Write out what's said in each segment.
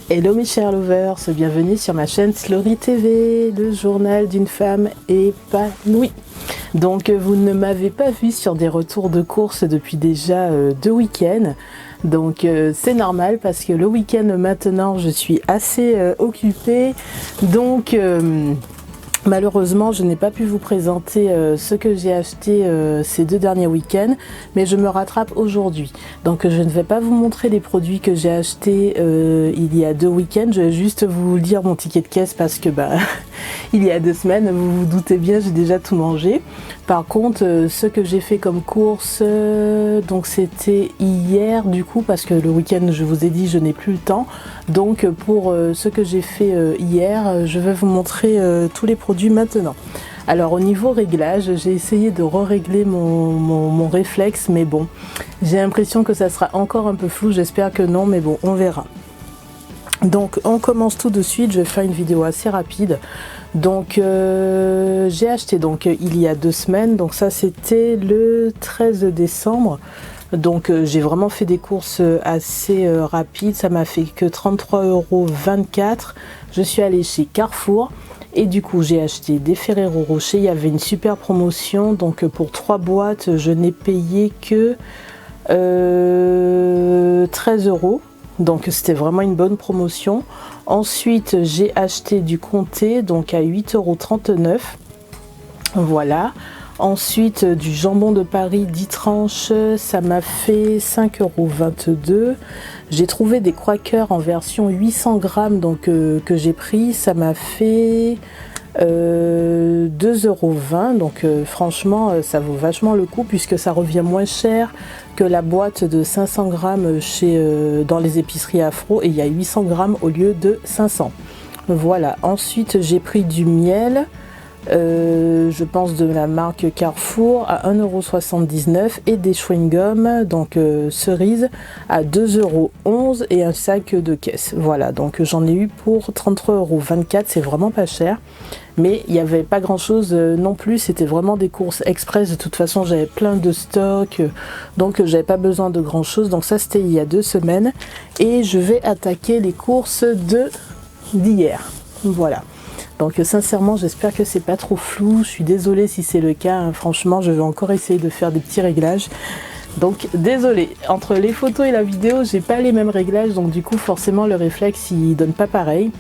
Hello mes chers lovers, bienvenue sur ma chaîne Slory TV, le journal d'une femme épanouie. Donc vous ne m'avez pas vu sur des retours de courses depuis déjà 2 week-ends. Donc c'est normal parce que le week-end maintenant je suis assez occupée. Donc malheureusement, je n'ai pas pu vous présenter ce que j'ai acheté ces 2 derniers week-ends, mais je me rattrape aujourd'hui. Donc je ne vais pas vous montrer les produits que j'ai achetés il y a 2 week-ends, je vais juste vous lire mon ticket de caisse parce que il y a 2 semaines, vous vous doutez bien, j'ai déjà tout mangé. Par contre, ce que j'ai fait comme course, donc c'était hier du coup, parce que le week-end, je vous ai dit, je n'ai plus le temps. Donc pour ce que j'ai fait hier, je vais vous montrer tous les produits maintenant. Alors au niveau réglage, j'ai essayé de régler mon réflexe, mais bon, j'ai l'impression que ça sera encore un peu flou, j'espère que non, mais bon, on verra. Donc on commence tout de suite, je vais faire une vidéo assez rapide. Donc j'ai acheté donc il y a 2 semaines, donc ça c'était le 13 décembre. Donc j'ai vraiment fait des courses assez rapides, ça m'a fait que 33,24 €. Je suis allée chez Carrefour et du coup j'ai acheté des Ferrero Rocher, il y avait une super promotion, donc pour 3 boîtes je n'ai payé que 13 €. Donc c'était vraiment une bonne promotion. Ensuite j'ai acheté du Comté, donc à 8,39 €. Voilà. Ensuite du jambon de Paris 10 tranches, ça m'a fait 5,22 €. J'ai trouvé des Quaker en version 800 grammes donc, que j'ai pris, ça m'a fait 2,20 €. Donc franchement ça vaut vachement le coup puisque ça revient moins cher que la boîte de 500 grammes dans les épiceries Afro, et il y a 800 grammes au lieu de 500. Voilà. Ensuite j'ai pris du miel. Je pense de la marque Carrefour à 1,79 € et des chewing-gums donc cerises à 2,11 € et un sac de caisse. Voilà, donc j'en ai eu pour 33,24 €, c'est vraiment pas cher, mais il n'y avait pas grand chose non plus, c'était vraiment des courses express. De toute façon j'avais plein de stocks, donc j'avais pas besoin de grand chose. Donc ça c'était il y a 2 semaines et je vais attaquer les courses d'hier. Voilà. Donc sincèrement j'espère que c'est pas trop flou, je suis désolée si c'est le cas, hein. Franchement je vais encore essayer de faire des petits réglages. Donc désolée, entre les photos et la vidéo j'ai pas les mêmes réglages, donc du coup forcément le réflexe il donne pas pareil.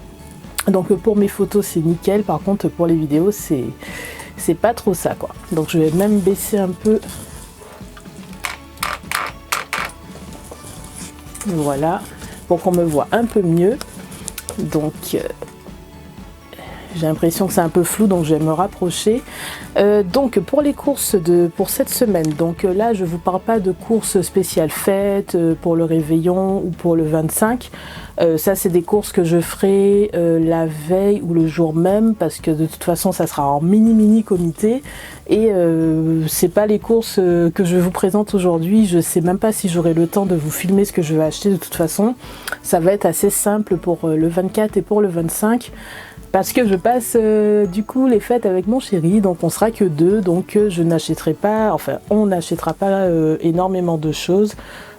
Donc pour mes photos c'est nickel, par contre pour les vidéos c'est pas trop ça quoi. Donc je vais même baisser un peu. Voilà, pour qu'on me voit un peu mieux. Donc j'ai l'impression que c'est un peu flou, donc je vais me rapprocher. Donc pour les courses pour cette semaine, donc là je vous parle pas de courses spéciales fêtes pour le réveillon ou pour le 25. Ça c'est des courses que je ferai la veille ou le jour même, parce que de toute façon ça sera en mini comité. Et c'est pas les courses que je vous présente aujourd'hui. Je sais même pas si j'aurai le temps de vous filmer ce que je vais acheter. De toute façon ça va être assez simple pour le 24 et pour le 25. Parce que je passe du coup les fêtes avec mon chéri, donc on sera que 2, donc je n'achèterai pas, enfin on n'achètera pas énormément de choses.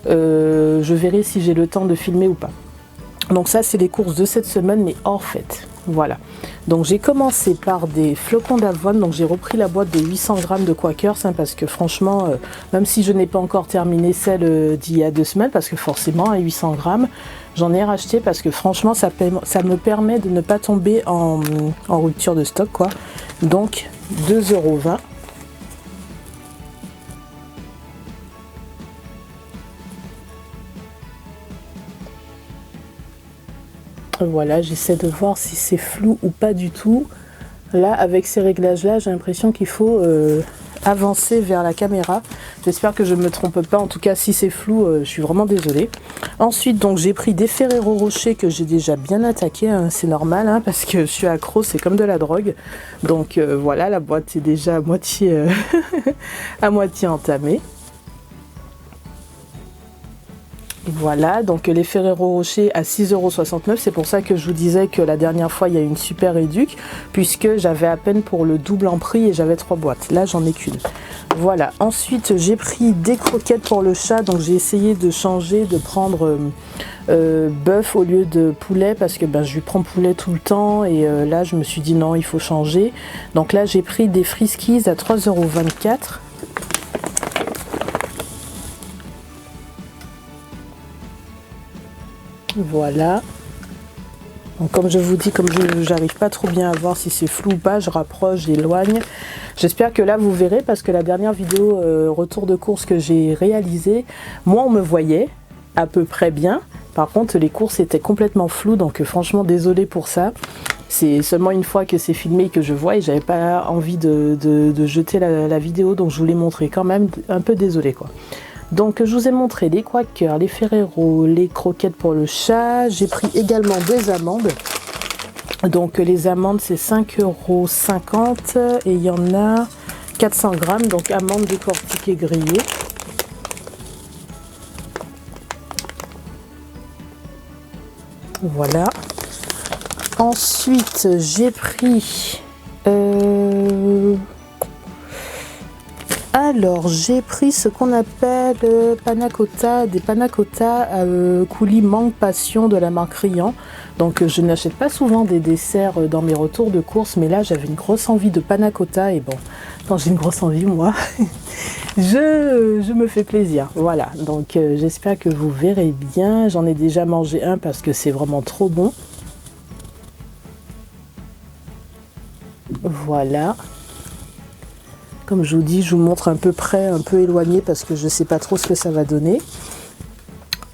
Je verrai si j'ai le temps de filmer ou pas. Donc ça c'est les courses de cette semaine, mais hors fête. Voilà. Donc j'ai commencé par des flocons d'avoine, donc j'ai repris la boîte de 800 grammes de Quakers, hein, parce que franchement, même si je n'ai pas encore terminé celle d'il y a 2 semaines, parce que forcément à 800 grammes, j'en ai racheté parce que franchement ça me permet de ne pas tomber en rupture de stock quoi. Donc 2,20 €. Voilà, j'essaie de voir si c'est flou ou pas du tout. Là avec ces réglages là j'ai l'impression qu'il faut avancer vers la caméra. J'espère que je ne me trompe pas, en tout cas si c'est flou je suis vraiment désolée. Ensuite donc j'ai pris des Ferrero Rocher que j'ai déjà bien attaqué, hein. C'est normal hein, parce que je suis accro, c'est comme de la drogue. Donc voilà, la boîte est déjà à moitié à moitié entamée. Voilà, donc les Ferrero Rocher à 6,69 €. C'est pour ça que je vous disais que la dernière fois, il y a eu une super réduc, puisque j'avais à peine pour le double en prix et j'avais 3 boîtes. Là, j'en ai qu'une. Voilà, ensuite, j'ai pris des croquettes pour le chat. Donc, j'ai essayé de changer, de prendre bœuf au lieu de poulet, parce que ben, je lui prends poulet tout le temps. Et là, je me suis dit non, il faut changer. Donc là, j'ai pris des Friskies à 3,24 €. Voilà. Donc, comme je vous dis, comme je n'arrive pas trop bien à voir si c'est flou ou pas, je rapproche, j'éloigne. J'espère que là vous verrez, parce que la dernière vidéo retour de course que j'ai réalisée, moi on me voyait à peu près bien. Par contre les courses étaient complètement floues, donc franchement désolée pour ça. C'est seulement une fois que c'est filmé que je vois et j'avais pas envie de jeter la vidéo, donc je vous l'ai montré quand même, un peu désolée quoi. Donc je vous ai montré les Quaker, les Ferrero, les croquettes pour le chat. J'ai pris également des amandes. Donc les amandes c'est 5,50 € et il y en a 400 grammes. Donc amandes décortiquées grillées. Voilà. Ensuite j'ai pris... Alors, j'ai pris ce qu'on appelle panna cotta, des panna cotta coulis mangue passion de la marque Riant. Donc, je n'achète pas souvent des desserts dans mes retours de course, mais là, j'avais une grosse envie de panna cotta. Et bon, quand j'ai une grosse envie, moi, je me fais plaisir. Voilà, donc j'espère que vous verrez bien. J'en ai déjà mangé un parce que c'est vraiment trop bon. Voilà. Comme je vous dis, je vous montre un peu près, un peu éloigné parce que je ne sais pas trop ce que ça va donner.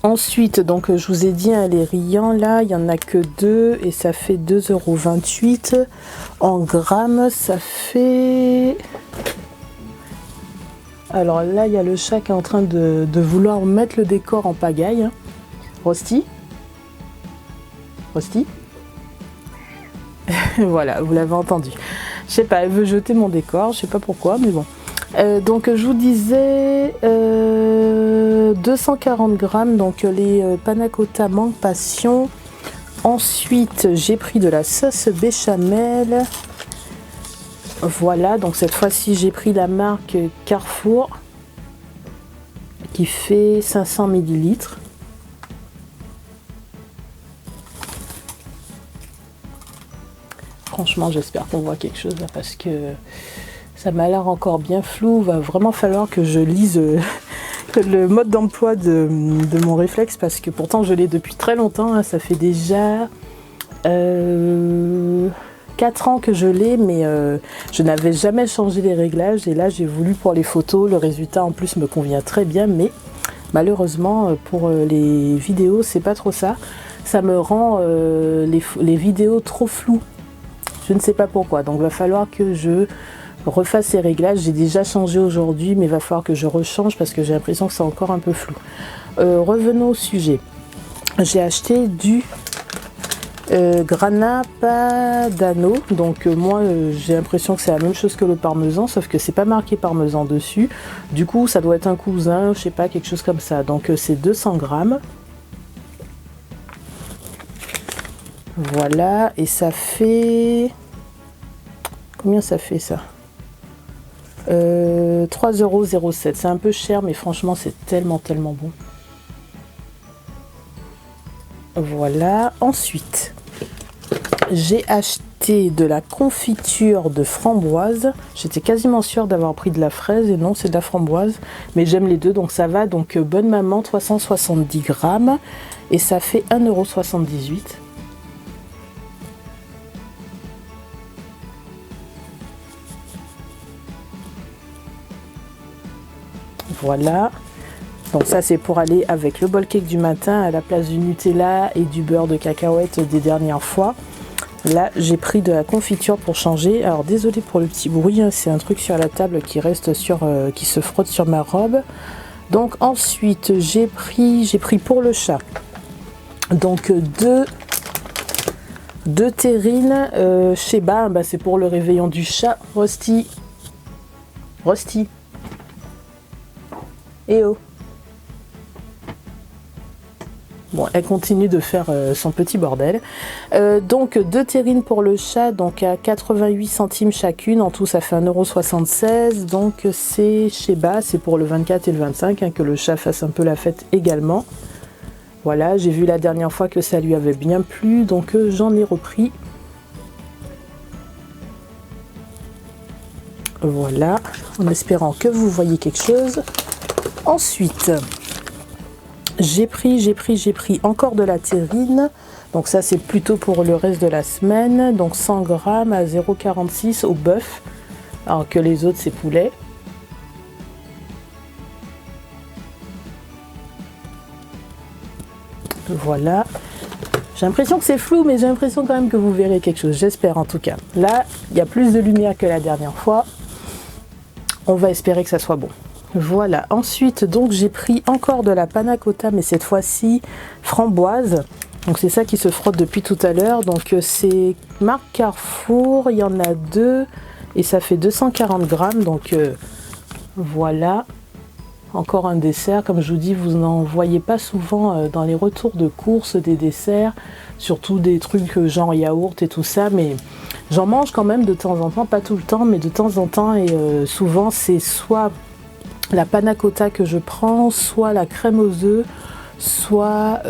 Ensuite, donc je vous ai dit, hein, les Riant, là, il n'y en a que 2 et ça fait 2,28 €. En grammes, ça fait... Alors là, il y a le chat qui est en train de vouloir mettre le décor en pagaille. Hein. Rosti? Rosti? Voilà, vous l'avez entendu. Je sais pas, elle veut jeter mon décor, je sais pas pourquoi, mais bon. Donc je vous disais 240 grammes, donc les panna cotta mangue passion. Ensuite, j'ai pris de la sauce béchamel. Voilà, donc cette fois-ci, j'ai pris la marque Carrefour qui fait 500 ml. Franchement, j'espère qu'on voit quelque chose là, parce que ça m'a l'air encore bien flou. Il va vraiment falloir que je lise le mode d'emploi de mon réflexe, parce que pourtant je l'ai depuis très longtemps. Hein. Ça fait déjà 4 ans que je l'ai, mais je n'avais jamais changé les réglages. Et là, j'ai voulu pour les photos. Le résultat en plus me convient très bien, mais malheureusement pour les vidéos, c'est pas trop ça. Ça me rend les vidéos trop floues. Je ne sais pas pourquoi, donc il va falloir que je refasse ces réglages. J'ai déjà changé aujourd'hui, mais il va falloir que je rechange parce que j'ai l'impression que c'est encore un peu flou. Revenons au sujet. J'ai acheté du Grana Padano. Donc moi j'ai l'impression que c'est la même chose que le parmesan, sauf que c'est pas marqué parmesan dessus. Du coup ça doit être un cousin, je sais pas, quelque chose comme ça. Donc c'est 200 grammes. Voilà, et ça fait... Combien ça fait ça 3,07 €. C'est un peu cher, mais franchement, c'est tellement bon. Voilà. Ensuite, j'ai acheté de la confiture de framboise. J'étais quasiment sûre d'avoir pris de la fraise, et non, c'est de la framboise. Mais j'aime les deux, donc ça va. Donc, Bonne Maman, 370 grammes. Et ça fait 1,78 €. Voilà, donc ça c'est pour aller avec le bol cake du matin à la place du Nutella et du beurre de cacahuète des dernières fois. Là j'ai pris de la confiture pour changer. Alors désolé pour le petit bruit, hein, c'est un truc sur la table qui reste qui se frotte sur ma robe. Donc ensuite j'ai pris pour le chat. Donc deux terrines chez Bas, bah, c'est pour le réveillon du chat. Rosti. Eh oh. Bon, elle continue de faire son petit bordel. Donc 2 terrines pour le chat, donc à 88 centimes chacune. En tout, ça fait 1,76 €. Donc c'est chez Bas, c'est pour le 24 et le 25, hein, que le chat fasse un peu la fête également. Voilà, j'ai vu la dernière fois que ça lui avait bien plu, donc j'en ai repris. Voilà, en espérant que vous voyez quelque chose. Ensuite, j'ai pris encore de la terrine. Donc ça, c'est plutôt pour le reste de la semaine. Donc 100 grammes à 0,46 au bœuf, alors que les autres, c'est poulet. Voilà. J'ai l'impression que c'est flou, mais j'ai l'impression quand même que vous verrez quelque chose. J'espère en tout cas. Là, il y a plus de lumière que la dernière fois. On va espérer que ça soit bon. Voilà. Ensuite, donc j'ai pris encore de la panna cotta, mais cette fois-ci framboise. Donc c'est ça qui se frotte depuis tout à l'heure. Donc c'est marque Carrefour. Il y en a 2 et ça fait 240 grammes. Donc voilà. Encore un dessert, comme je vous dis, vous n'en voyez pas souvent dans les retours de courses des desserts, surtout des trucs genre yaourt et tout ça, mais j'en mange quand même de temps en temps, pas tout le temps, mais de temps en temps, et souvent c'est soit la panna cotta que je prends, soit la crème aux œufs, soit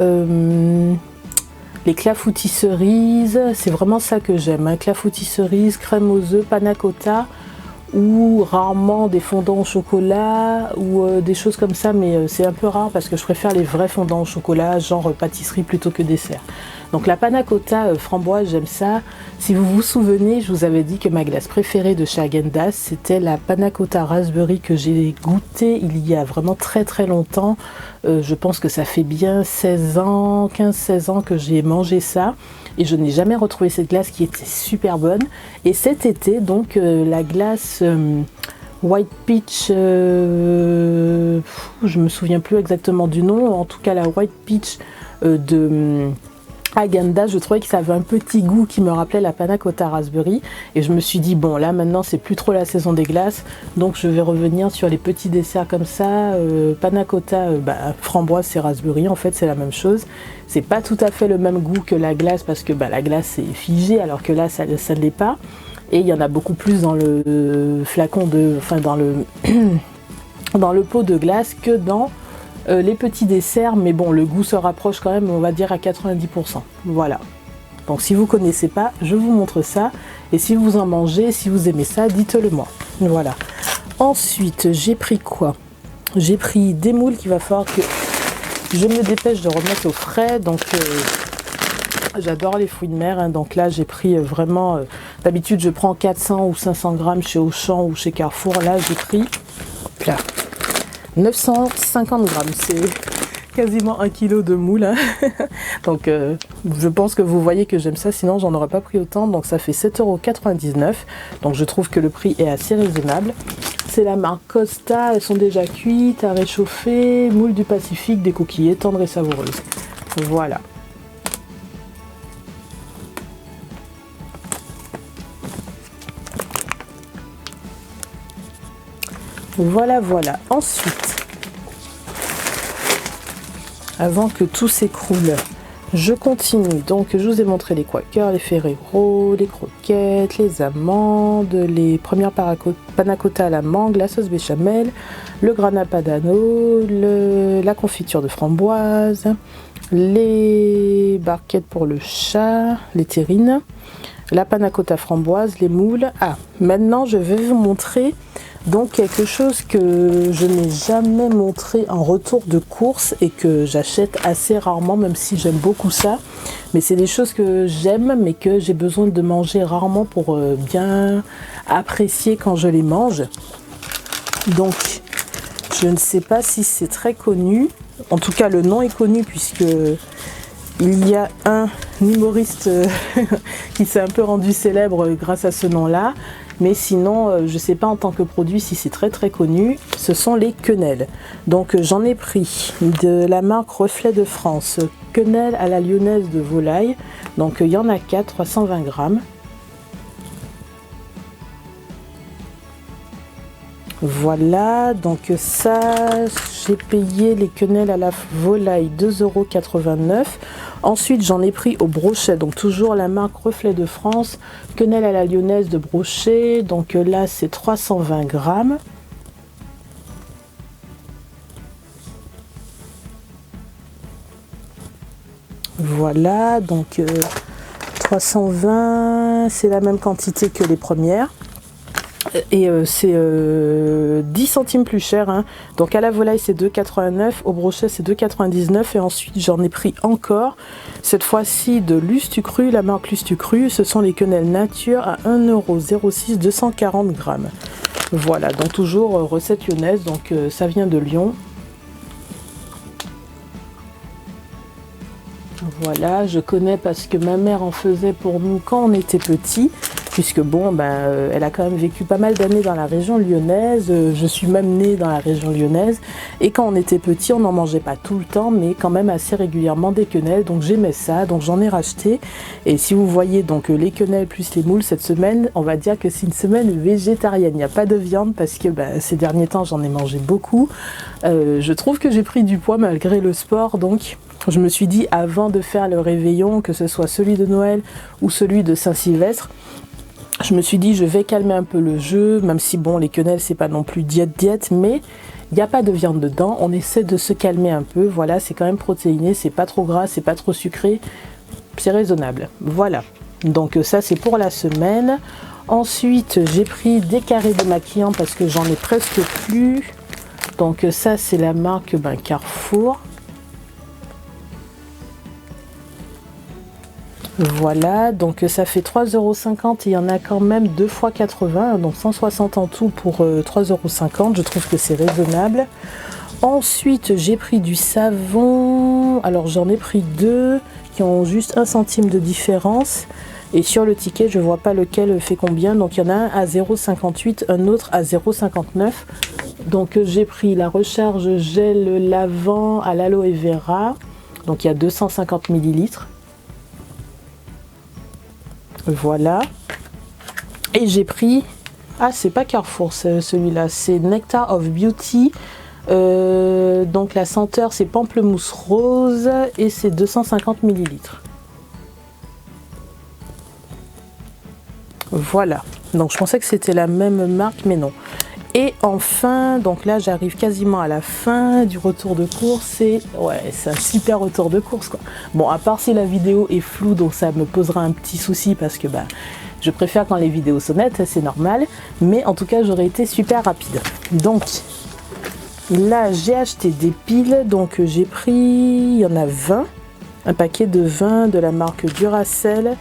les clafoutis cerises, c'est vraiment ça que j'aime, hein, clafoutis cerises, crème aux œufs, panna cotta, ou rarement des fondants au chocolat ou des choses comme ça, mais c'est un peu rare parce que je préfère les vrais fondants au chocolat, genre pâtisserie plutôt que dessert. Donc la panna cotta framboise, j'aime ça. Si vous vous souvenez, je vous avais dit que ma glace préférée de chez Häagen-Dazs, c'était la panna cotta raspberry que j'ai goûté il y a vraiment très très longtemps. Je pense que ça fait bien 16 ans, 15-16 ans que j'ai mangé ça. Et je n'ai jamais retrouvé cette glace qui était super bonne. Et cet été, donc, la glace White Peach, je me souviens plus exactement du nom, en tout cas la White Peach de Häagen-Dazs, je trouvais que ça avait un petit goût qui me rappelait la panna cotta raspberry. Et je me suis dit, bon, là maintenant, c'est plus trop la saison des glaces, donc je vais revenir sur les petits desserts comme ça. Panna cotta, framboise, c'est raspberry, en fait, c'est la même chose. C'est pas tout à fait le même goût que la glace parce que la glace est figée alors que là ça ne l'est pas. Et il y en a beaucoup plus dans le flacon dans le pot de glace que dans les petits desserts. Mais bon, le goût se rapproche quand même, on va dire à 90%. Voilà. Donc si vous connaissez pas, je vous montre ça. Et si vous en mangez, si vous aimez ça, dites-le moi. Voilà. Ensuite, j'ai pris quoi? J'ai pris des moules qu'il va falloir que je me dépêche de remettre au frais. Donc j'adore les fruits de mer, hein. Donc là j'ai pris vraiment, d'habitude je prends 400 ou 500 grammes chez Auchan ou chez Carrefour. Là j'ai pris là, 950 grammes, c'est quasiment 1 kg de moules, hein. Donc je pense que vous voyez que j'aime ça, sinon j'en aurais pas pris autant. Donc ça fait 7,99 €. Donc je trouve que le prix est assez raisonnable. C'est la marque Costa, elles sont déjà cuites, à réchauffer, moules du Pacifique, des coquillées tendres et savoureuses. Voilà. Voilà, voilà. Ensuite, avant que tout s'écroule, je continue. Donc, je vous ai montré les Quakers, les Ferrero, les croquettes, les amandes, les premières panna cotta à la mangue, la sauce béchamel, le grana padano, la confiture de framboise, les barquettes pour le chat, les terrines, la panna cotta framboise, les moules. Ah, maintenant, je vais vous montrer donc quelque chose que je n'ai jamais montré en retour de course et que j'achète assez rarement, même si j'aime beaucoup ça. Mais c'est des choses que j'aime mais que j'ai besoin de manger rarement pour bien apprécier quand je les mange. Donc je ne sais pas si c'est très connu. En tout cas le nom est connu puisque il y a un humoriste qui s'est un peu rendu célèbre grâce à ce nom-là. Mais sinon, je ne sais pas en tant que produit si c'est très très connu. Ce sont les quenelles. Donc j'en ai pris de la marque Reflet de France. Quenelles à la lyonnaise de volaille. Donc il y en a 4, 320 grammes. Voilà, donc ça, j'ai payé les quenelles à la volaille 2,89 €. Ensuite, j'en ai pris au brochet, donc toujours la marque Reflet de France, quenelle à la lyonnaise de brochet. Donc là, c'est 320 grammes. Voilà, donc 320, c'est la même quantité que les premières. Et c'est 10 centimes plus cher, hein. Donc à la volaille c'est 2,89 €, au brochet c'est 2,99 € et ensuite j'en ai pris encore, cette fois-ci de Lustucru, la marque Lustucru, ce sont les quenelles nature à 1,06 €, 240 grammes. Voilà, donc toujours recette lyonnaise, donc ça vient de Lyon. Voilà, je connais parce que ma mère en faisait pour nous quand on était petits, puisque bon, elle a quand même vécu pas mal d'années dans la région lyonnaise, je suis même née dans la région lyonnaise, et quand on était petit, on n'en mangeait pas tout le temps, mais quand même assez régulièrement des quenelles, donc j'aimais ça, donc j'en ai racheté, et si vous voyez donc les quenelles plus les moules cette semaine, on va dire que c'est une semaine végétarienne, il n'y a pas de viande, parce que ces derniers temps j'en ai mangé beaucoup, je trouve que j'ai pris du poids malgré le sport, donc je me suis dit avant de faire le réveillon, que ce soit celui de Noël ou celui de Saint-Sylvestre, je me suis dit je vais calmer un peu le jeu, même si bon les quenelles c'est pas non plus diète, mais il n'y a pas de viande dedans, on essaie de se calmer un peu, voilà, c'est quand même protéiné, c'est pas trop gras, c'est pas trop sucré, c'est raisonnable, voilà. Donc ça c'est pour la semaine. Ensuite j'ai pris des carrés démaquillants parce que j'en ai presque plus, donc ça c'est la marque Carrefour. Voilà, donc ça fait 3,50 €, il y en a quand même 2 fois 80, donc 160 en tout pour 3,50 €, je trouve que c'est raisonnable. Ensuite, j'ai pris du savon, alors j'en ai pris deux qui ont juste 1 centime de différence. Et sur le ticket, je vois pas lequel fait combien, donc il y en a un à 0,58, un autre à 0,59. Donc j'ai pris la recharge gel lavant à l'aloe vera, donc il y a 250 ml. Voilà, et j'ai pris, ah c'est pas Carrefour celui-là, c'est Nectar of Beauty, donc la senteur c'est pamplemousse rose et c'est 250 ml. Voilà, donc je pensais que c'était la même marque mais non. Et enfin, donc là j'arrive quasiment à la fin du retour de course et ouais, c'est un super retour de course quoi. Bon, à part si la vidéo est floue, donc ça me posera un petit souci parce que je préfère quand les vidéos sont nettes, c'est normal, mais en tout cas j'aurais été super rapide. Donc là j'ai acheté des piles, donc j'ai pris, il y en a 20, un paquet de 20 de la marque Duracell,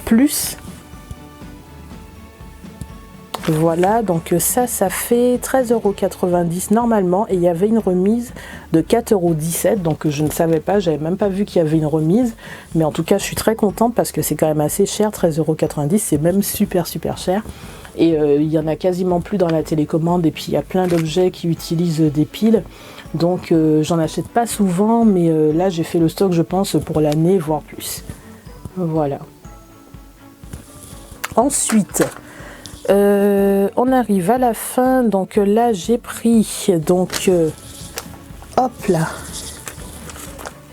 plus voilà, donc ça fait 13,90 € normalement et il y avait une remise de 4,17 €, donc je ne savais pas, j'avais même pas vu qu'il y avait une remise, mais en tout cas je suis très contente parce que c'est quand même assez cher, 13,90 €, c'est même super cher. Et il y en a quasiment plus dans la télécommande et puis il y a plein d'objets qui utilisent des piles, donc j'en achète pas souvent, mais là j'ai fait le stock je pense pour l'année voire plus. Voilà. Ensuite on arrive à la fin, donc là j'ai pris, donc hop là,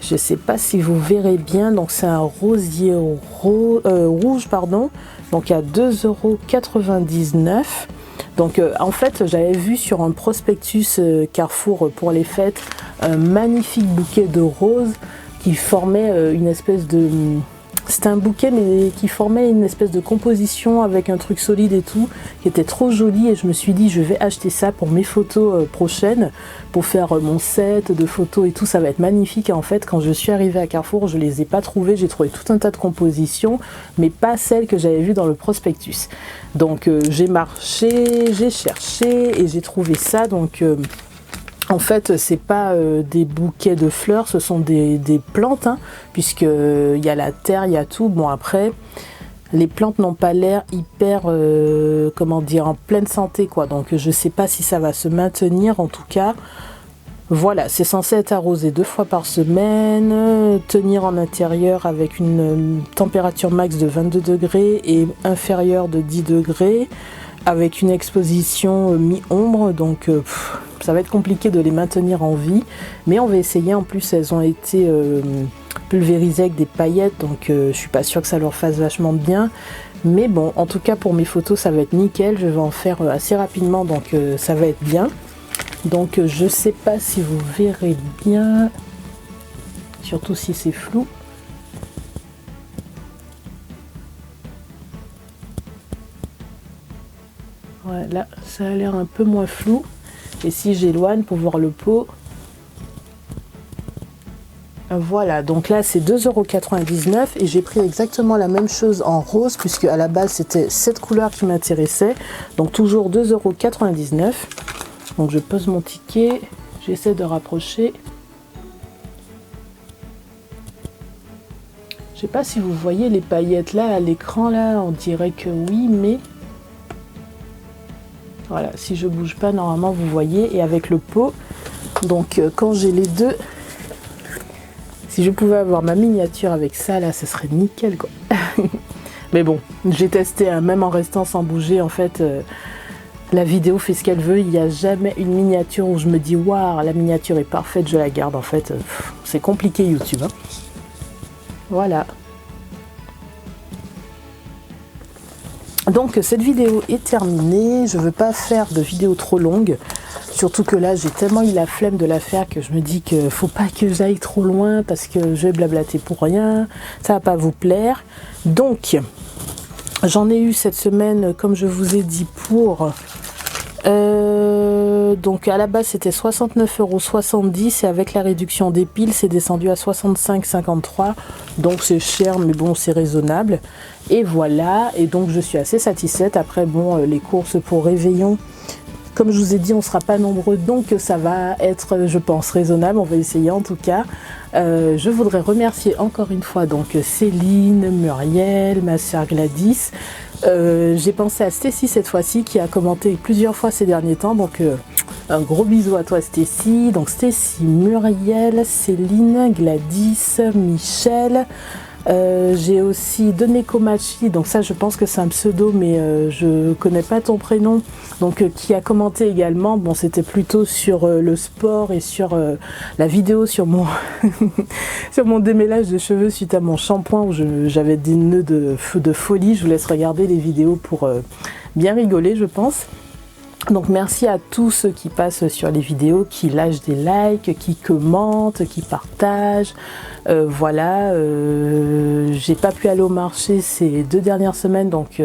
je sais pas si vous verrez bien, donc c'est un rosier rouge pardon, donc à 2,99 €. Donc en fait j'avais vu sur un prospectus Carrefour pour les fêtes un magnifique bouquet de roses qui formait une espèce de... C'était un bouquet mais qui formait une espèce de composition avec un truc solide et tout, qui était trop joli et je me suis dit je vais acheter ça pour mes photos prochaines, pour faire mon set de photos et tout, ça va être magnifique. Et en fait quand je suis arrivée à Carrefour je les ai pas trouvées, j'ai trouvé tout un tas de compositions mais pas celles que j'avais vues dans le prospectus. Donc j'ai marché, j'ai cherché et j'ai trouvé ça, donc en fait, c'est pas des bouquets de fleurs, ce sont des plantes, hein, puisque il y a la terre, il y a tout. Bon après, les plantes n'ont pas l'air hyper, comment dire, en pleine santé quoi. Donc je sais pas si ça va se maintenir. En tout cas, voilà, c'est censé être arrosé 2 fois par semaine, tenir en intérieur avec une température max de 22 degrés et inférieure de 10 degrés. avec une exposition mi-ombre, donc ça va être compliqué de les maintenir en vie, mais on va essayer. En plus elles ont été pulvérisées avec des paillettes, donc je suis pas sûre que ça leur fasse vachement de bien, mais bon, en tout cas pour mes photos ça va être nickel. Je vais en faire assez rapidement, donc ça va être bien. Donc je sais pas si vous verrez bien, surtout si c'est flou. Voilà, ça a l'air un peu moins flou. Et si j'éloigne pour voir le pot, voilà, donc là c'est 2,99 € et j'ai pris exactement la même chose en rose, puisque à la base c'était cette couleur qui m'intéressait. Donc toujours 2,99 €. Donc je pose mon ticket, j'essaie de rapprocher. Je sais pas si vous voyez les paillettes là à l'écran, là on dirait que oui, mais voilà, si je bouge pas normalement vous voyez. Et avec le pot, donc quand j'ai les deux, si je pouvais avoir ma miniature avec ça là, ce serait nickel quoi. Mais bon, j'ai testé hein, même en restant sans bouger, en fait la vidéo fait ce qu'elle veut. Il n'y a jamais une miniature où je me dis waouh, la miniature est parfaite, je la garde. En fait c'est compliqué YouTube hein. Voilà. Donc cette vidéo est terminée. Je veux pas faire de vidéo trop longue, surtout que là j'ai tellement eu la flemme de la faire que je me dis que faut pas que j'aille trop loin, parce que je vais blablater pour rien, ça va pas vous plaire. Donc j'en ai eu cette semaine, comme je vous ai dit, pour donc à la base c'était 69,70 € et avec la réduction des piles c'est descendu à 65,53 €. Donc c'est cher mais bon, c'est raisonnable. Et voilà, et donc je suis assez satisfaite. Après bon, les courses pour réveillon, comme je vous ai dit, on sera pas nombreux, donc ça va être, je pense, raisonnable. On va essayer en tout cas. Je voudrais remercier encore une fois donc Céline, Muriel, ma soeur Gladys. J'ai pensé à Stécie cette fois-ci, qui a commenté plusieurs fois ces derniers temps, donc un gros bisou à toi Stécie. Donc Stécie, Muriel, Céline, Gladys, Michel. J'ai aussi Doneko Machi, donc ça je pense que c'est un pseudo, mais je connais pas ton prénom, donc qui a commenté également. Bon, c'était plutôt sur le sport et sur la vidéo sur mon sur mon démêlage de cheveux suite à mon shampoing où j'avais des nœuds de folie. Je vous laisse regarder les vidéos pour bien rigoler, je pense. Donc merci à tous ceux qui passent sur les vidéos, qui lâchent des likes, qui commentent, qui partagent. Voilà, j'ai pas pu aller au marché ces 2 dernières semaines, donc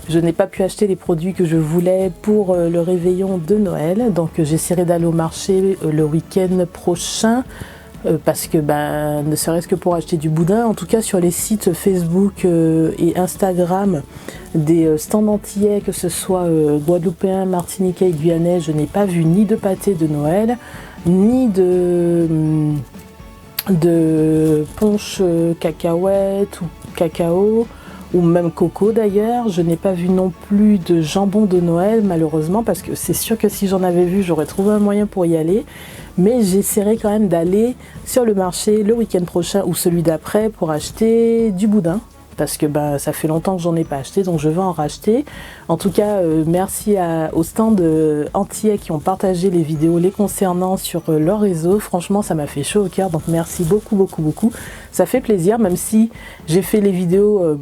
je n'ai pas pu acheter les produits que je voulais pour le réveillon de Noël. Donc j'essaierai d'aller au marché le week-end prochain. Parce que ben, ne serait-ce que pour acheter du boudin, en tout cas sur les sites Facebook et Instagram des stands antillais, que ce soit guadeloupéens, martiniquais, guyanais, je n'ai pas vu ni de pâté de Noël, ni de punch cacahuète ou cacao, ou même coco d'ailleurs. Je n'ai pas vu non plus de jambon de Noël malheureusement, parce que c'est sûr que si j'en avais vu, j'aurais trouvé un moyen pour y aller. Mais j'essaierai quand même d'aller sur le marché le week-end prochain ou celui d'après pour acheter du boudin, parce que bah, ça fait longtemps que j'en ai pas acheté, donc je vais en racheter. En tout cas, merci aux stands antillais qui ont partagé les vidéos les concernant sur leur réseau. Franchement, ça m'a fait chaud au cœur, donc merci beaucoup, beaucoup, beaucoup. Ça fait plaisir, même si j'ai fait les vidéos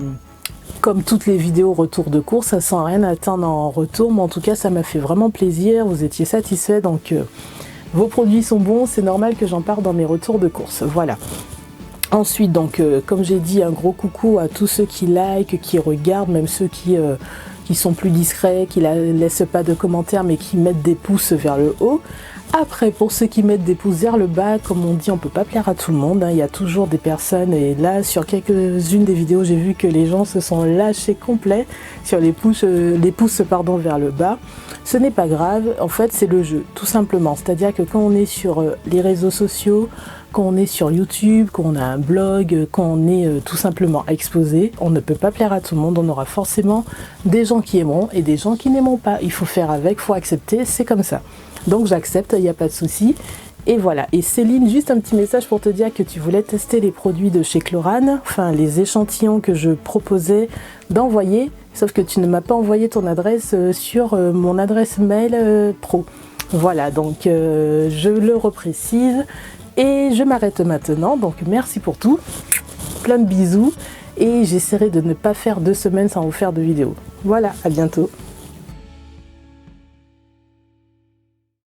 comme toutes les vidéos retour de course, sans rien attendre en retour, mais en tout cas, ça m'a fait vraiment plaisir. Vous étiez satisfaits, donc vos produits sont bons, c'est normal que j'en parle dans mes retours de course. Voilà. Ensuite, donc, comme j'ai dit, un gros coucou à tous ceux qui like, qui regardent, même ceux qui sont plus discrets, qui ne laissent pas de commentaires, mais qui mettent des pouces vers le haut. Après, pour ceux qui mettent des pouces vers le bas, comme on dit, on ne peut pas plaire à tout le monde, hein. Il y a toujours des personnes, et là, sur quelques-unes des vidéos, j'ai vu que les gens se sont lâchés complets sur les pouces vers le bas. Ce n'est pas grave, en fait, c'est le jeu, tout simplement. C'est-à-dire que quand on est sur les réseaux sociaux, quand on est sur YouTube, quand on a un blog, quand on est tout simplement exposé, on ne peut pas plaire à tout le monde. On aura forcément des gens qui aimeront et des gens qui n'aimeront pas. Il faut faire avec, il faut accepter, c'est comme ça. Donc j'accepte, il n'y a pas de souci. Et voilà. Et Céline, juste un petit message pour te dire que tu voulais tester les produits de chez Chlorane, enfin les échantillons que je proposais d'envoyer. sauf que tu ne m'as pas envoyé ton adresse sur mon adresse mail pro. Voilà, donc je le reprécise et je m'arrête maintenant. Donc merci pour tout, plein de bisous et j'essaierai de ne pas faire 2 semaines sans vous faire de vidéo. Voilà, à bientôt.